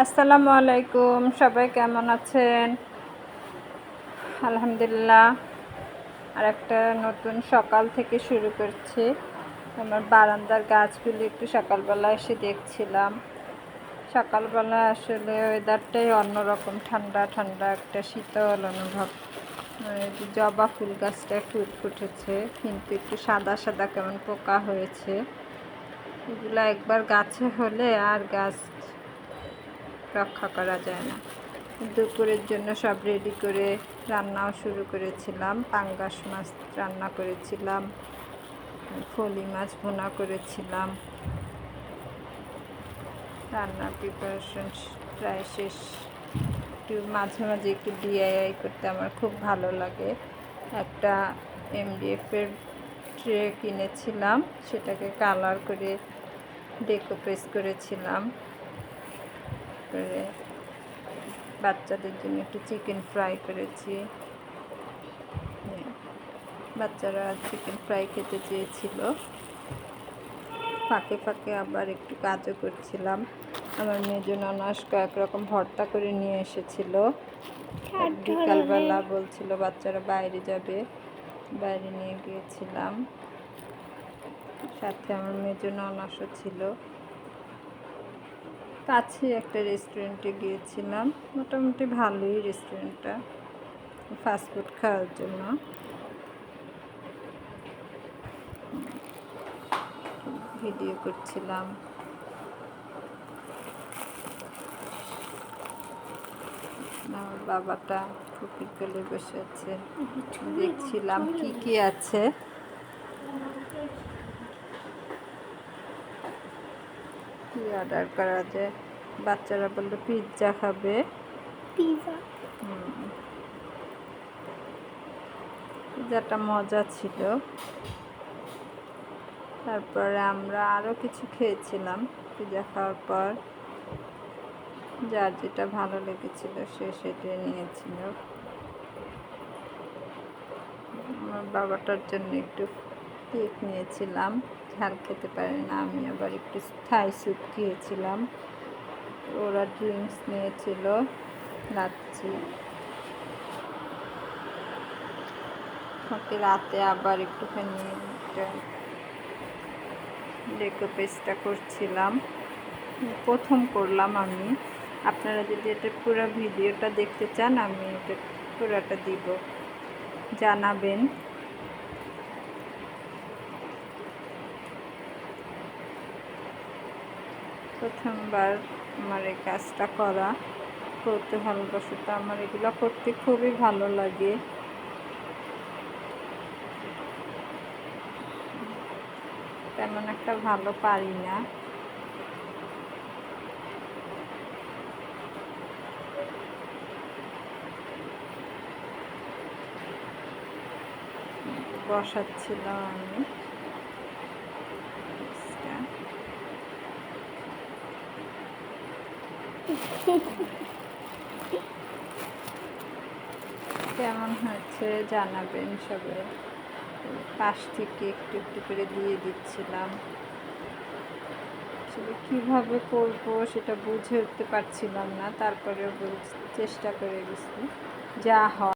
আসসালামু আলাইকুম, সবাই কেমন আছেন? আলহামদুলিল্লাহ। আর একটা নতুন সকাল থেকে শুরু করছি। আমার বারান্দার গাছগুলি একটু সকালবেলা এসে দেখছিলাম। সকালবেলা আসলে ওয়েদারটাই অন্যরকম, ঠান্ডা ঠান্ডা একটা শীতল অনুভব। জবা ফুল গাছটা ফুল ফুটেছে, কিন্তু একটু সাদা সাদা কেমন পোকা হয়েছে। এগুলো একবার গাছে হলে আর গাছ রক্ষা করা যায় না। দুপুরের জন্য সব রেডি করে রান্নাও শুরু করেছিলাম। পাঙ্গাস মাছ রান্না করেছিলাম, ফলি মাছ ভুনা করেছিলাম। রান্নার প্রিপারেশন প্রায় শেষ। একটু মাঝে মাঝে একটু ডিআইআই করতে আমার খুব ভালো লাগে। একটা এমডিএফের ট্রে কিনেছিলাম, সেটাকে কালার করে ডেকোপেস করেছিলাম। করে বাচ্চাদের জন্য একটু চিকেন ফ্রাই করেছি। বাচ্চারা চিকেন ফ্রাই খেতে চেয়েছিল। ফাঁকে ফাঁকে আবার একটু কাজও করছিলাম। আমার মেজো ননাস কয়েক রকম ভর্তা করে নিয়ে এসেছিল। বিকালবেলা বলছিল বাচ্চারা বাইরে যাবে, বাইরে নিয়ে গিয়েছিলাম। সাথে আমার মেজো ননাসও ছিল। কাছে একটা রেস্টুরেন্টে গিয়েছিলাম, মোটামুটি ভালোই রেস্টুরেন্টটা, ফাস্টফুড খাওয়ার জন্য। ভিডিও করছিলাম। আমার বাবাটা ফুপির কোলে বসে আছে, দেখছিলাম কি কি আছে। কি অর্ডার করা যায়? বাচ্চারা বললো পিৎজা খাবে। পিৎজাটা মজা ছিল। তারপরে আমরা আরও কিছু খেয়েছিলাম। পিৎজা খাওয়ার পর যার যেটা ভালো লেগেছিল সে সেটাই নিয়েছিল। আমার বাবাটার জন্য একটু কেক নিয়েছিলাম, ঝাল খেতে পারে না। আমি আবার একটু থাই স্যুপ খেয়েছিলাম। ওরা ড্রিঙ্কস নিয়েছিল, লাচ্ছি। রাতে আবার একটুখানি ডেকোপেসটা করছিলাম, প্রথম করলাম আমি। আপনারা যদি এটা পুরো ভিডিওটা দেখতে চান, আমি এটা পুরোটা দিব, জানাবেন। প্রথমবার আমার এই কাজটা করা, করতে ভালোবাসতে আমার এগুলো করতে খুবই ভালো লাগে। তেমন একটা ভালো পারি না। বসাচ্ছিলাম আমি। কেমন হয়েছে জানাবেন সবাই। পাশ থেকে একটু একটু করে দিয়ে দিচ্ছিলাম। আসলে কীভাবে করবো সেটা বুঝে উঠতে পারছিলাম না, তারপরেও চেষ্টা করে গেছি। যা হয়